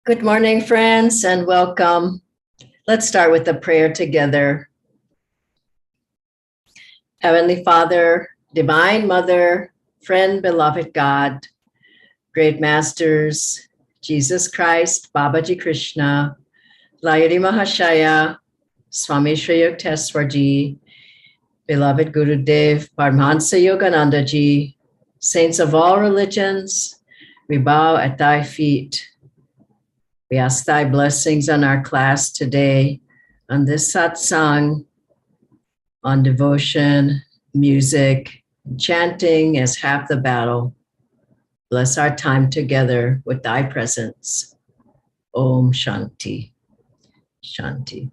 Good morning, friends, and welcome. Let's start with a prayer together. Heavenly Father, Divine Mother, friend, beloved God, great masters, Jesus Christ, Babaji Krishna, Layari Mahashaya, Swami Shri Yukteswarji, beloved Gurudev, Paramahansa Yogananda Ji, saints of all religions, we bow at thy feet. We ask thy blessings on our class today, on this satsang, on devotion, music, chanting as half the battle. Bless our time together with thy presence. Om Shanti. Shanti.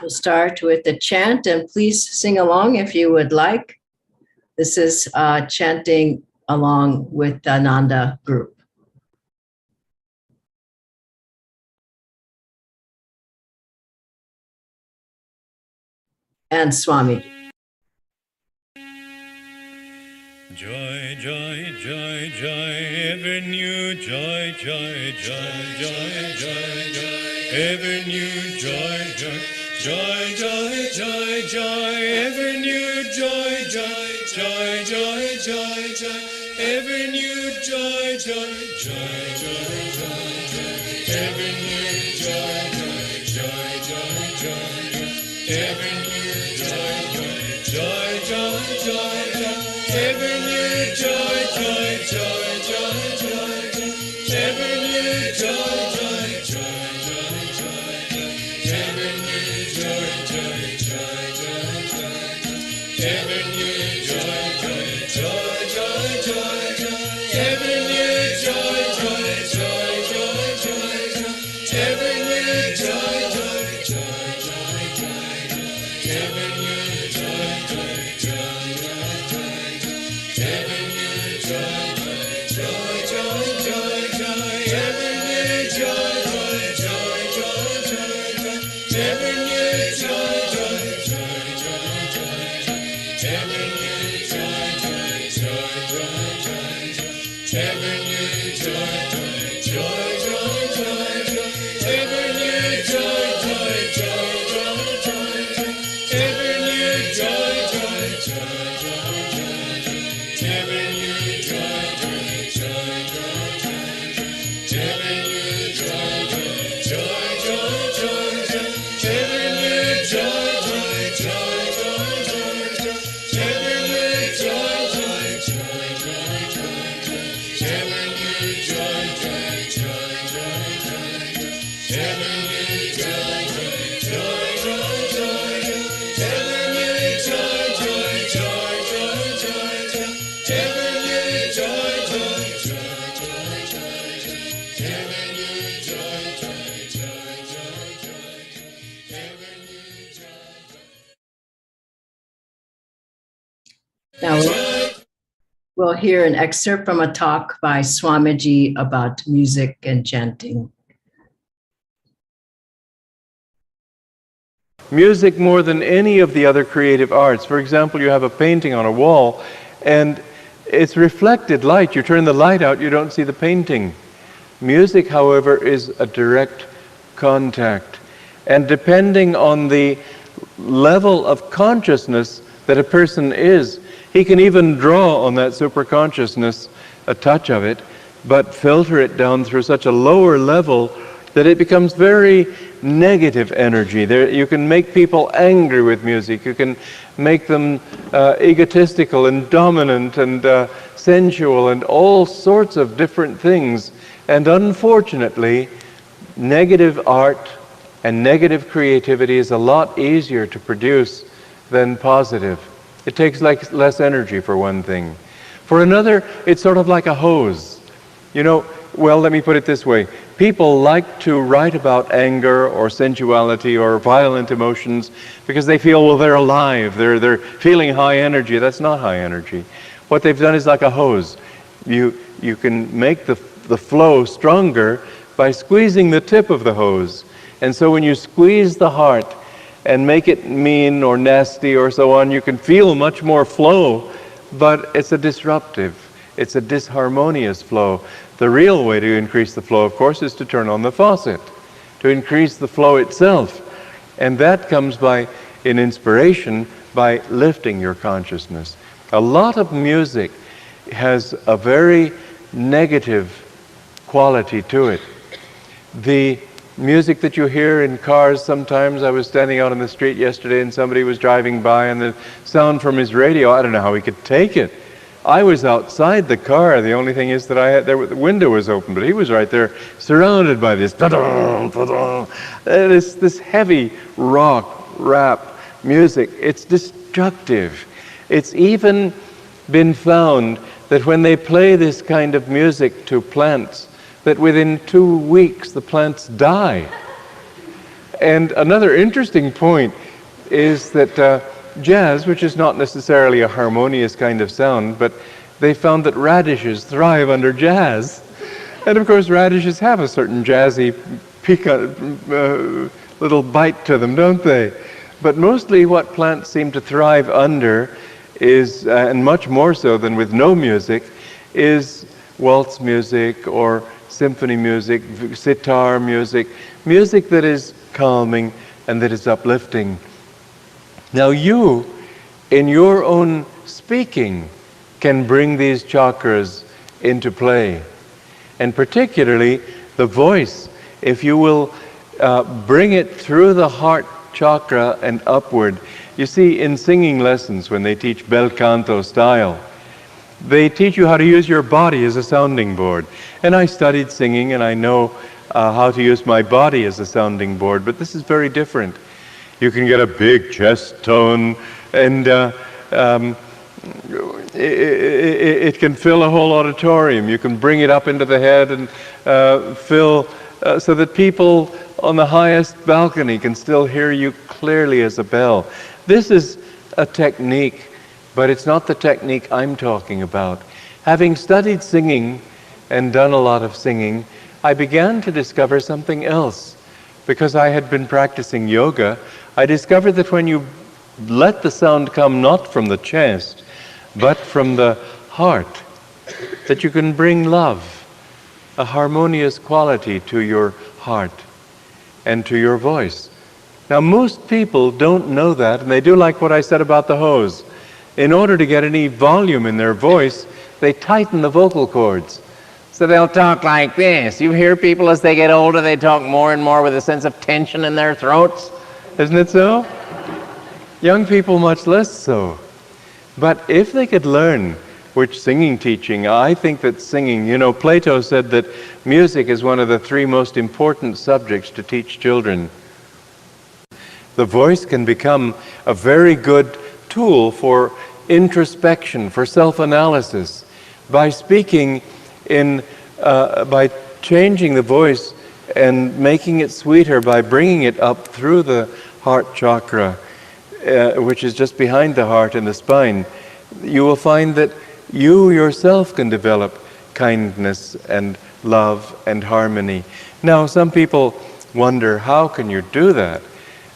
We'll start with the chant, and please sing along if you would like. This is chanting along with the Ananda group. And Swami. Joy, joy, joy, joy, ever new joy, joy, joy, joy, joy, joy, ever new joy, joy, joy, joy, joy, joy, ever new joy, joy, joy, joy, joy, joy, ever new joy, joy, joy, joy, joy, joy, ever new joy, joy, joy, joy, joy, ever new joy, joy, joy, joy, joy, ever new joy, joy, joy, joy, joy, ever new joy, joy, joy, joy, joy, ever new joy, joy, joy, joy, ever new joy, joy, joy, joy, joy, ever new joy, joy, joy, joy, joy, ever new joy, joy, joy, joy, ever new joy, joy, joy, ever new joy, joy, joy, joy, joy, ever new joy, joy, joy, joy, joy, ever new joy, joy, joy, joy, ever new joy, joy, joy, joy, ever new joy, joy, joy, joy, ever new joy, joy, joy, joy, ever new joy, joy, joy, ever new joy, joy, joy, ever new joy, joy, joy, ever new joy, joy, joy, ever new joy, joy, joy, ever new joy, joy, ever new joy, joy, ever new joy, joy, ever new joy, joy, ever new joy, ever new Now we'll hear an excerpt from a talk by Swamiji about music and chanting. Music more than any of the other creative arts. For example, you have a painting on a wall and it's reflected light. You turn the light out, you don't see the painting. Music, however, is a direct contact. And depending on the level of consciousness that a person is, he can even draw on that superconsciousness, a touch of it, but filter it down through such a lower level that it becomes very negative energy. You can make people angry with music. You can make them egotistical and dominant and sensual and all sorts of different things. And unfortunately, negative art and negative creativity is a lot easier to produce than positive. It takes less energy, for one thing. For another, it's sort of like a hose. You know, well, let me put it this way. People like to write about anger or sensuality or violent emotions because they feel, well, they're alive, they're feeling high energy. That's not high energy. What they've done is like a hose. You can make the flow stronger by squeezing the tip of the hose. And so when you squeeze the heart and make it mean or nasty or so on, you can feel much more flow, but it's a disruptive, it's a disharmonious flow. The real way to increase the flow, of course, is to turn on the faucet, to increase the flow itself. And that comes by, in inspiration, by lifting your consciousness. A lot of music has a very negative quality to it. The music that you hear in cars sometimes, I was standing out on the street yesterday and somebody was driving by and the sound from his radio, I don't know how he could take it. I was outside the car, the only thing is that the window was open, but he was right there surrounded by this this heavy rock, rap music. It's destructive. It's even been found that when they play this kind of music to plants, that within 2 weeks the plants die. And another interesting point is that jazz, which is not necessarily a harmonious kind of sound, but they found that radishes thrive under jazz. And of course radishes have a certain jazzy, piquant little bite to them, don't they? But mostly what plants seem to thrive under is, and much more so than with no music, is waltz music or symphony music, sitar music, music that is calming and that is uplifting. Now you, in your own speaking, can bring these chakras into play. And particularly the voice, if you will bring it through the heart chakra and upward. You see, in singing lessons, when they teach bel canto style, they teach you how to use your body as a sounding board. And I studied singing and I know how to use my body as a sounding board, but this is very different. You can get a big chest tone and it can fill a whole auditorium. You can bring it up into the head and fill so that people on the highest balcony can still hear you clearly as a bell. This is a technique, but it's not the technique I'm talking about. Having studied singing and done a lot of singing, I began to discover something else. Because I had been practicing yoga, I discovered that when you let the sound come not from the chest, but from the heart, that you can bring love, a harmonious quality to your heart and to your voice. Now most people don't know that, and they do like what I said about the hose. In order to get any volume in their voice, they tighten the vocal cords. So they'll talk like this. You hear people as they get older, they talk more and more with a sense of tension in their throats. Isn't it so? Young people much less so. But if they could learn which singing teaching, I think that singing, you know, Plato said that music is one of the 3 most important subjects to teach children. The voice can become a very good tool for introspection, for self-analysis. By speaking by changing the voice and making it sweeter, by bringing it up through the heart chakra, which is just behind the heart and the spine, you will find that you yourself can develop kindness and love and harmony. Now, some people wonder, how can you do that?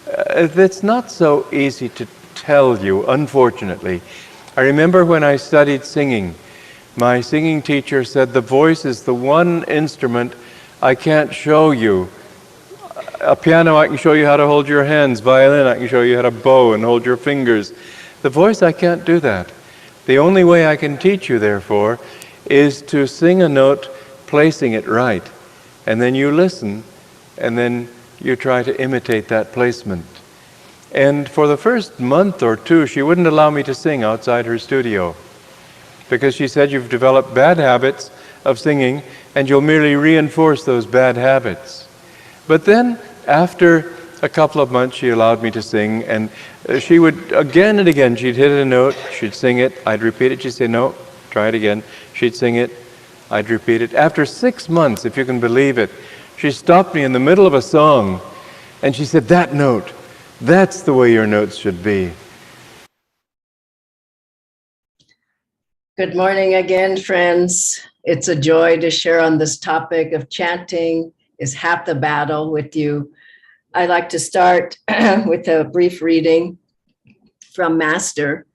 It's not so easy to tell you, unfortunately. I remember when I studied singing, my singing teacher said the voice is the one instrument I can't show you. A piano, I can show you how to hold your hands. Violin, I can show you how to bow and hold your fingers. The voice, I can't do that. The only way I can teach you, therefore, is to sing a note, placing it right. And then you listen, and then you try to imitate that placement. And for the first month or 2, she wouldn't allow me to sing outside her studio, because she said, you've developed bad habits of singing, and you'll merely reinforce those bad habits. But then, after a couple of months, she allowed me to sing, and she would, again and again, she'd hit a note, she'd sing it, I'd repeat it, she'd say, no, try it again. She'd sing it, I'd repeat it. After 6 months, if you can believe it, she stopped me in the middle of a song, and she said, that note, that's the way your notes should be. Good morning again, friends. It's a joy to share on this topic of chanting is half the battle with you. I'd like to start with a brief reading from Master.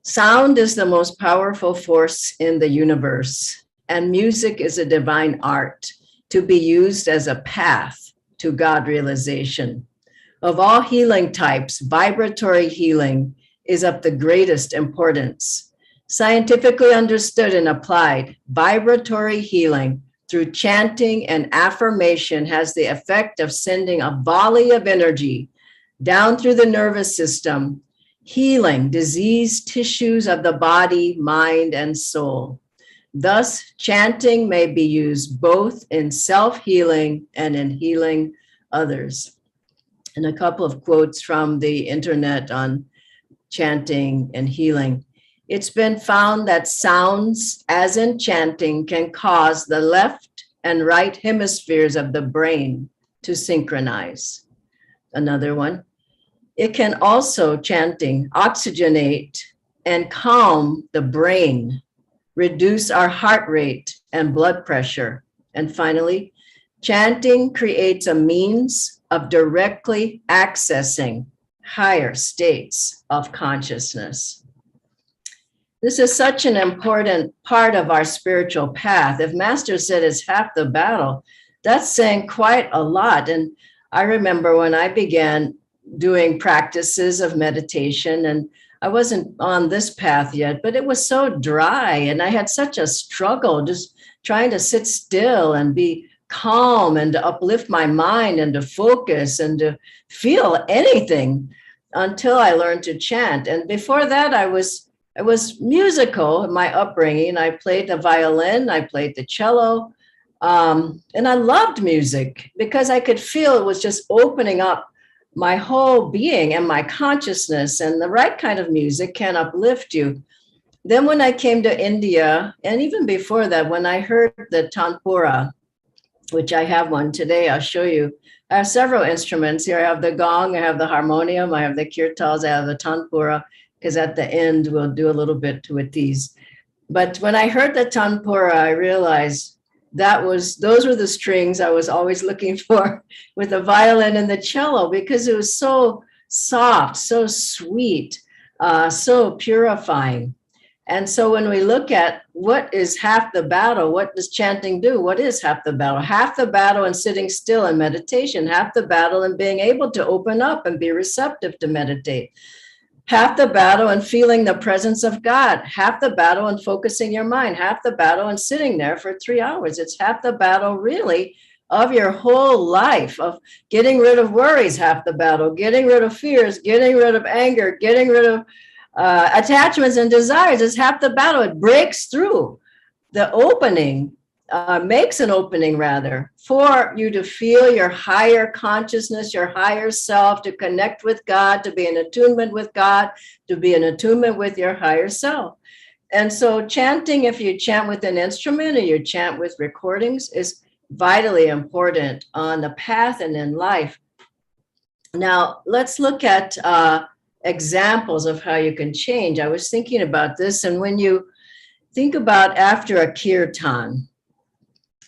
Sound is the most powerful force in the universe. and music is a divine art to be used as a path to God realization. Of all healing types, vibratory healing is of the greatest importance. Scientifically understood and applied, vibratory healing through chanting and affirmation has the effect of sending a volley of energy down through the nervous system, healing diseased tissues of the body, mind, and soul. Thus, chanting may be used both in self-healing and in healing others. And a couple of quotes from the internet on chanting and healing. It's been found that sounds, as in chanting, can cause the left and right hemispheres of the brain to synchronize. Another one. It can also, chanting, oxygenate and calm the brain, reduce our heart rate and blood pressure. And finally, chanting creates a means of directly accessing higher states of consciousness. This is such an important part of our spiritual path. If Master said it's half the battle, that's saying quite a lot. And I remember when I began doing practices of meditation, and I wasn't on this path yet, but it was so dry and I had such a struggle just trying to sit still and be calm and to uplift my mind and to focus and to feel anything until I learned to chant. And before that, I was musical in my upbringing. I played the violin, I played the cello, and I loved music because I could feel it was just opening up my whole being and my consciousness, and the right kind of music can uplift you. Then when I came to India, and even before that, when I heard the tanpura, which I have one today, I'll show you. I have several instruments here. I have the gong, I have the harmonium, I have the kirtals, I have the tanpura, because at the end we'll do a little bit with these. But when I heard the tanpura, I realized those were the strings I was always looking for with the violin and the cello, because it was so soft, so sweet, so purifying. And so when we look at what is half the battle, what does chanting do? What is half the battle? Half the battle in sitting still in meditation, half the battle in being able to open up and be receptive to meditate. Half the battle in feeling the presence of God, half the battle in focusing your mind, half the battle in sitting there for 3 hours. It's half the battle really of your whole life, of getting rid of worries, half the battle, getting rid of fears, getting rid of anger, getting rid of attachments and desires is half the battle. It breaks through the opening, makes an opening rather, for you to feel your higher consciousness, your higher self, to connect with God, to be in attunement with God, to be in attunement with your higher self. And so chanting, if you chant with an instrument or you chant with recordings, is vitally important on the path and in life. Now, let's look at examples of how you can change. I was thinking about this, and when you think about after a kirtan,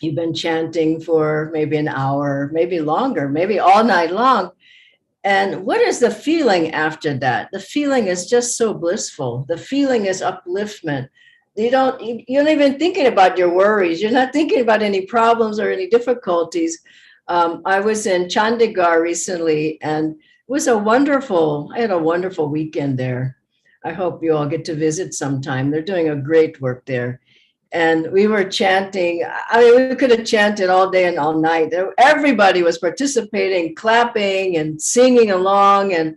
you've been chanting for maybe an hour, maybe longer, maybe all night long. And what is the feeling after that? The feeling is just so blissful. The feeling is upliftment. You're not even thinking about your worries. You're not thinking about any problems or any difficulties. I was in Chandigarh recently, and I had a wonderful weekend there. I hope you all get to visit sometime. They're doing a great work there. And we were chanting. I mean, we could have chanted all day and all night. Everybody was participating, clapping and singing along, and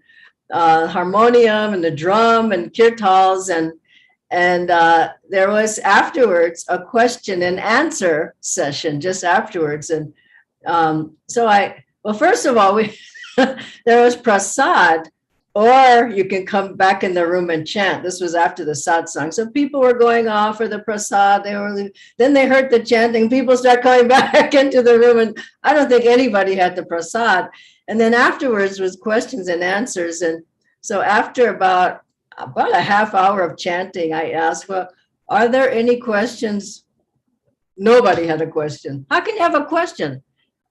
harmonium and the drum and kirtals. And there was afterwards a question and answer session just afterwards. And first of all, there was prasad, or you can come back in the room and chant. This was after the satsang. So people were going off for the prasad. Then they heard the chanting. People start coming back into the room, and I don't think anybody had the prasad. And then afterwards was questions and answers. And so after about a half hour of chanting, I asked, well, are there any questions? Nobody had a question. How can you have a question?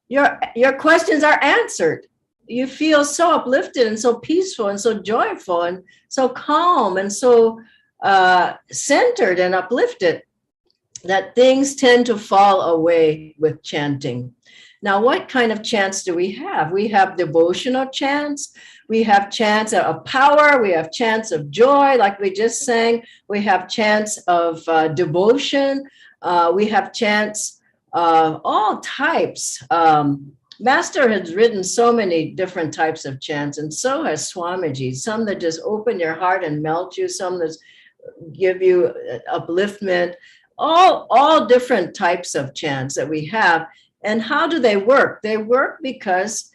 Your questions are answered. You feel so uplifted and so peaceful and so joyful and so calm and so centered and uplifted. that things tend to fall away with chanting. Now, what kind of chants do we have? We have devotional chants. We have chants of power. We have chants of joy, like we just sang. We have chants of devotion. We have chants of all types. Master has written so many different types of chants, and so has Swamiji. Some that just open your heart and melt you, some that give you upliftment, all different types of chants that we have. And how do they work? They work because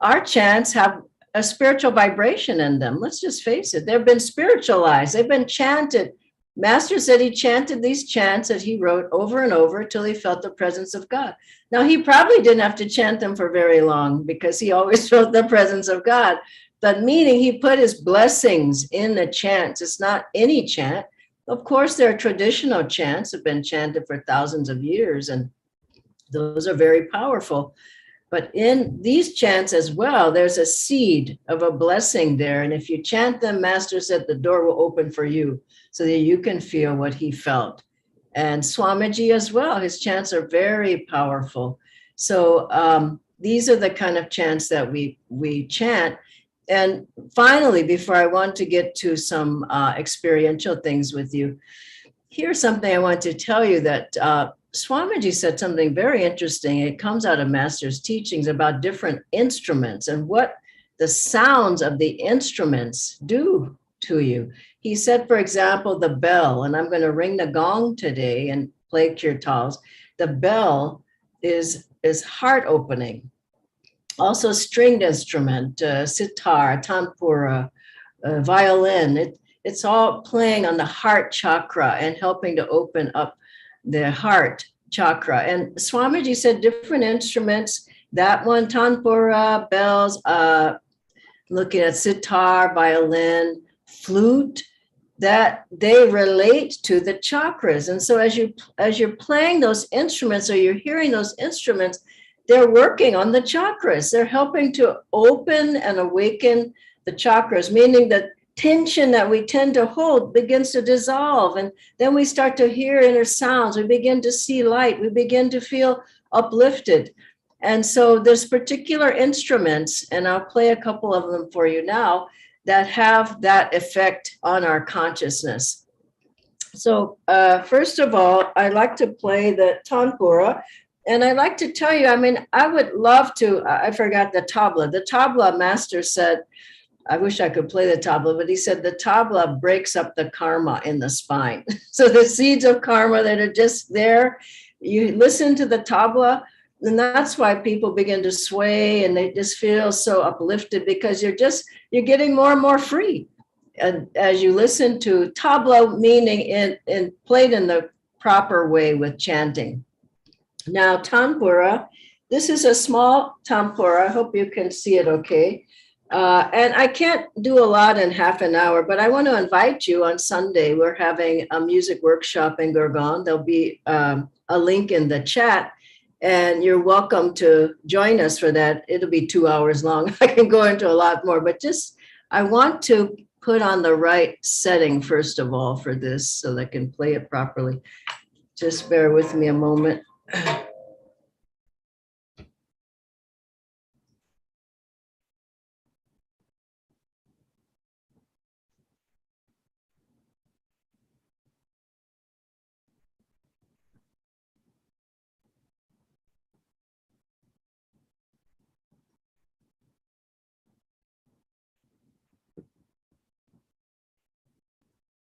our chants have a spiritual vibration in them. Let's just face it. They've been spiritualized. They've been chanted. Master said he chanted these chants that he wrote over and over until he felt the presence of God. Now, he probably didn't have to chant them for very long because he always felt the presence of God. But meaning he put his blessings in the chants. It's not any chant. Of course, there are traditional chants that have been chanted for thousands of years, and those are very powerful. But in these chants as well, there's a seed of a blessing there. And if you chant them, Master said the door will open for you so that you can feel what he felt. And Swamiji as well, his chants are very powerful. So these are the kind of chants that we chant. And finally, before I want to get to some experiential things with you, here's something I want to tell you that Swamiji said something very interesting. It comes out of Master's teachings about different instruments and what the sounds of the instruments do to you. He said, for example, the bell, and I'm going to ring the gong today and play kirtals. The bell is heart opening. Also stringed instrument, sitar, tanpura, violin. It's all playing on the heart chakra and helping to open up the heart chakra. And Swamiji said different instruments, that one, tanpura, bells, looking at sitar, violin, flute, that they relate to the chakras. And so as you're playing those instruments or you're hearing those instruments, they're working on the chakras. They're helping to open and awaken the chakras, meaning that tension that we tend to hold begins to dissolve. And then we start to hear inner sounds. We begin to see light. We begin to feel uplifted. And so there's particular instruments, and I'll play a couple of them for you now, that have that effect on our consciousness. So first of all, I like to play the tanpura. And I like to tell you, I mean, I would love to, I forgot the tabla. The tabla Master said, I wish I could play the tabla, but he said the tabla breaks up the karma in the spine. So the seeds of karma that are just there, you listen to the tabla, and that's why people begin to sway and they just feel so uplifted because you're getting more and more free. And as you listen to tabla, meaning in played in the proper way with chanting. Now, tanpura, this is a small tanpura. I hope you can see it okay. And I can't do a lot in half an hour, but I want to invite you on Sunday. We're having a music workshop in Gurgaon. There'll be a link in the chat, and you're welcome to join us for that. It'll be 2 hours long. I can go into a lot more, but I want to put on the right setting, first of all, for this so that I can play it properly. Just bear with me a moment.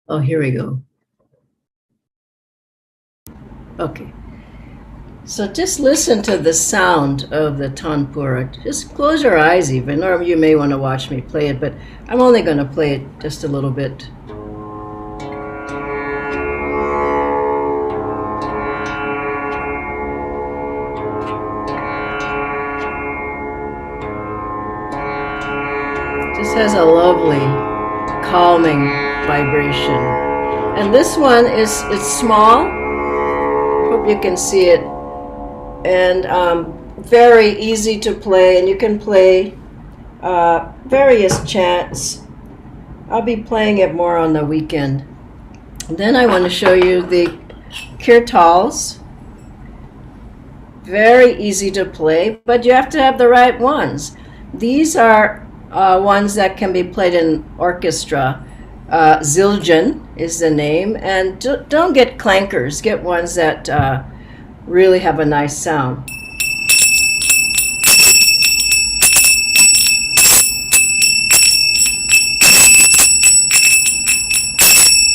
Oh, here we go. Okay. So just listen to the sound of the tanpura. Just close your eyes even, or you may want to watch me play it, but I'm only going to play it just a little bit. Just has a lovely, calming vibration. And this one it's small. Hope you can see it. And very easy to play, and you can play various chants. I'll be playing it more on the weekend. And then I want to show you the kirtals. Very easy to play, but you have to have the right ones. These are ones that can be played in orchestra. Zildjian is the name, and don't get clankers. Get ones that really have a nice sound.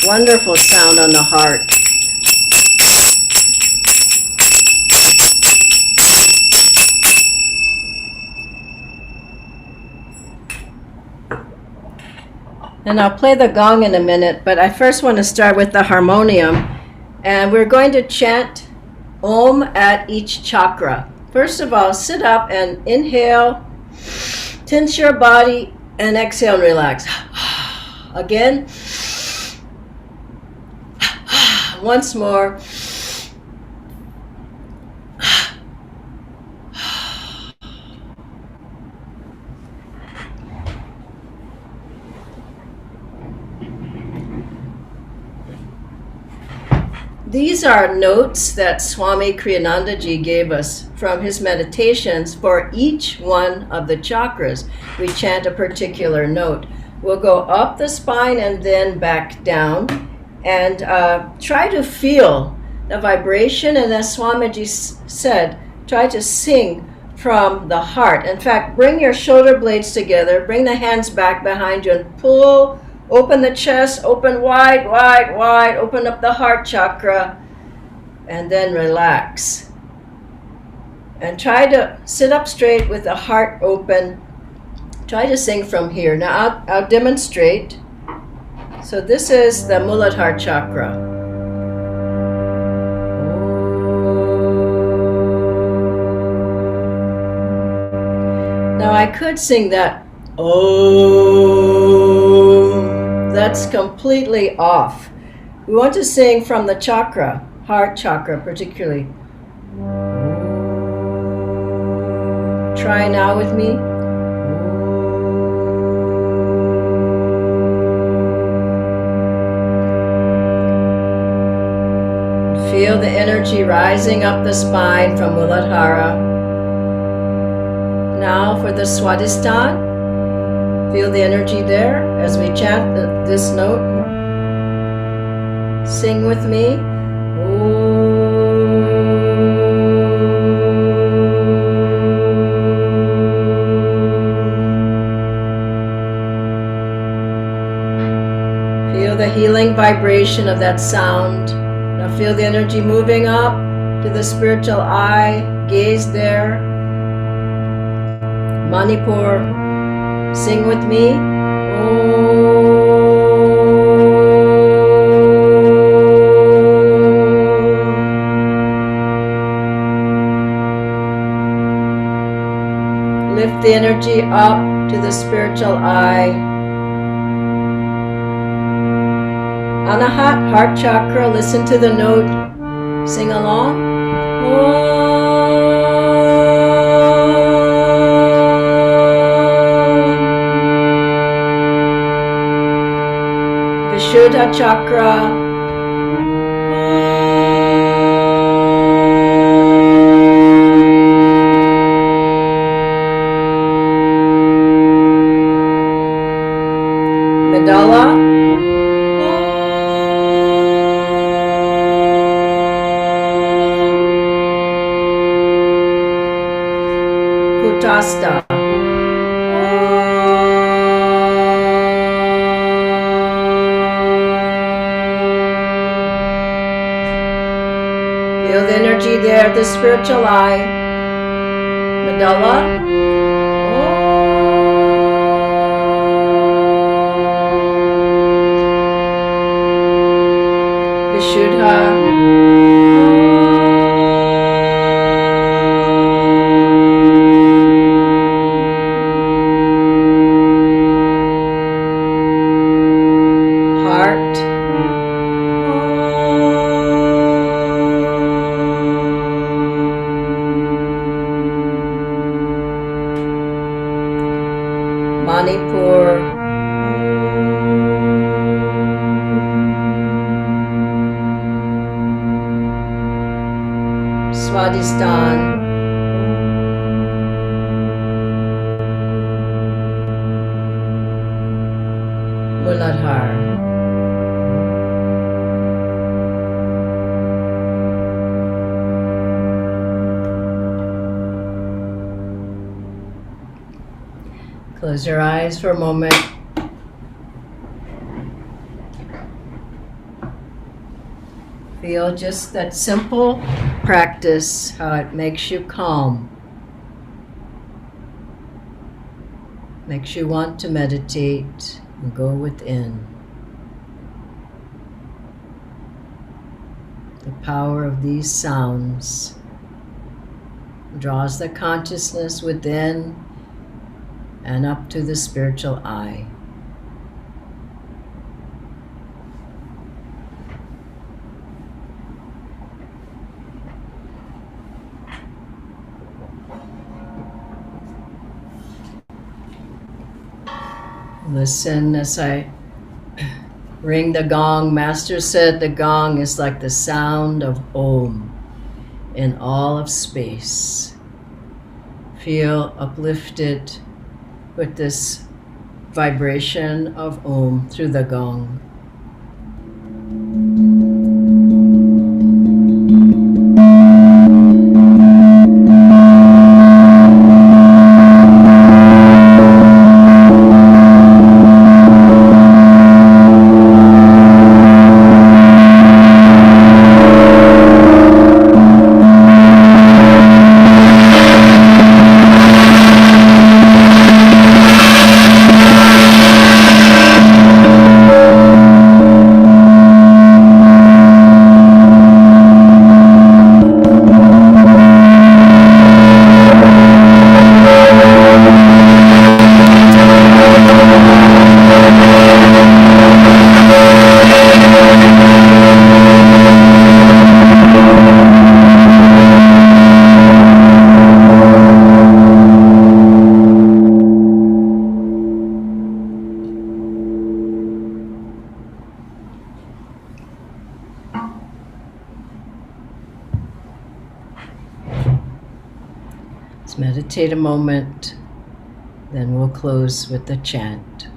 Wonderful sound on the heart. And I'll play the gong in a minute, but I first want to start with the harmonium. And we're going to chant Om at each chakra. First of all, sit up and inhale, tense your body, and exhale and relax. Again. Once more. These are notes that Swami Kriyanandaji gave us from his meditations for each one of the chakras. We chant a particular note. We'll go up the spine and then back down, and try to feel the vibration. And as Swamiji said, try to sing from the heart. In fact, bring your shoulder blades together, bring the hands back behind you, and pull. Open the chest, open wide, wide, wide. Open up the heart chakra, and then relax. And try to sit up straight with the heart open. Try to sing from here. Now I'll demonstrate. So this is the Muladhara chakra. Now I could sing that. Oh. That's completely off. We want to sing from the chakra, heart chakra particularly. Try now with me. Feel the energy rising up the spine from Muladhara. Now for the Swadhisthana. Feel the energy there as we chant this note. Sing with me. Feel the healing vibration of that sound. Now feel the energy moving up to the spiritual eye. Gaze there. Manipur. Sing with me. Lift the energy up to the spiritual eye. Anahat, heart chakra, listen to the note. Sing along. Vishuddha chakra. Medulla. Kutastha. Feel the energy there, the spiritual eye. Medulla. Vishuddha. Heart. Manipur. Swadhisthana, Muladhara. Close your eyes for a moment. Feel just that simple practice, how it makes you calm. Makes you want to meditate and go within. The power of these sounds draws the consciousness within and up to the spiritual eye. Listen as I ring the gong. Master said the gong is like the sound of Om in all of space. Feel uplifted with this vibration of Om through the gong. Let's meditate a moment, then we'll close with the chant.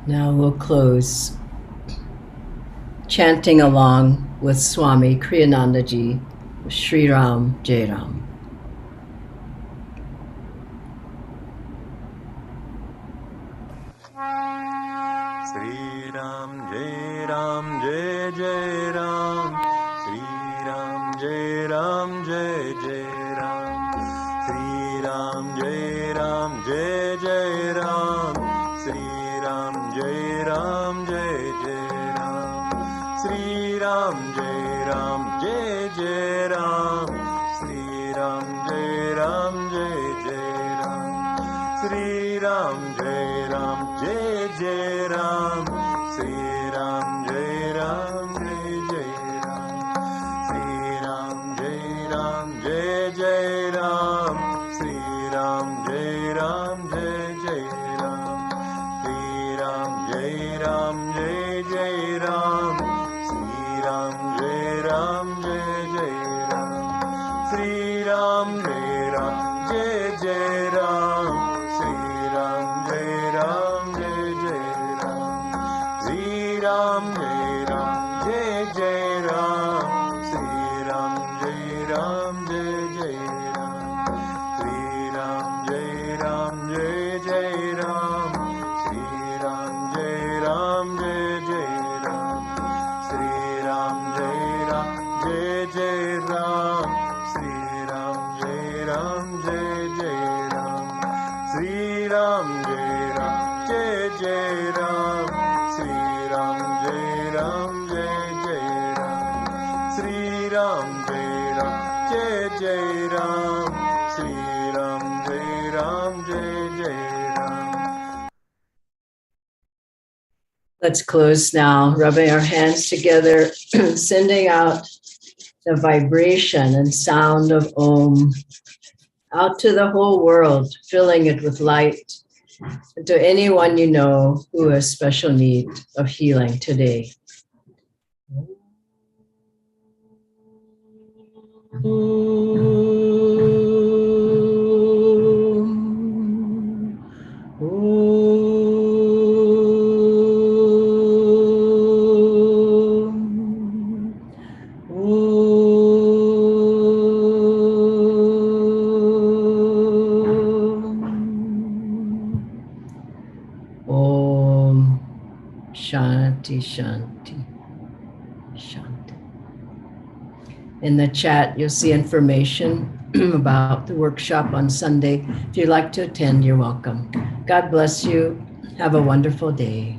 Now we'll close chanting along with Swami Kriyanandaji, Sri Ram Jai Ram. Sri Ram Jai Ram Jai Jai Ram, Sri Ram Jai Ram Jai Jai Ram, Sri Ram Jai Ram Jai Jai Ram, Sri Ram Jai Ram Jai Jai Ram, Sri Ram Jai Ram Jai Jai Ram, Sri Ram Jai Ram Jai Jai Ram, Sri Ram Jai Ram Jai Jai Ram, Sri Ram Ram, Jai Ram, Jai Jai Ram, Sri Ram, Jai Ram, Jai Jai Ram, Sri Ram, Jai Ram, Jai Jai Ram, Sri Ram, Jai Ram, Jai Jai Ram. Let's close now, rubbing our hands together, sending out the vibration and sound of Om out to the whole world, filling it with light, and to anyone you know who has special need of healing today. Om Shanti Shanti Shanti. In the chat, you'll see information about the workshop on Sunday. If you'd like to attend, you're welcome. God bless you. Have a wonderful day.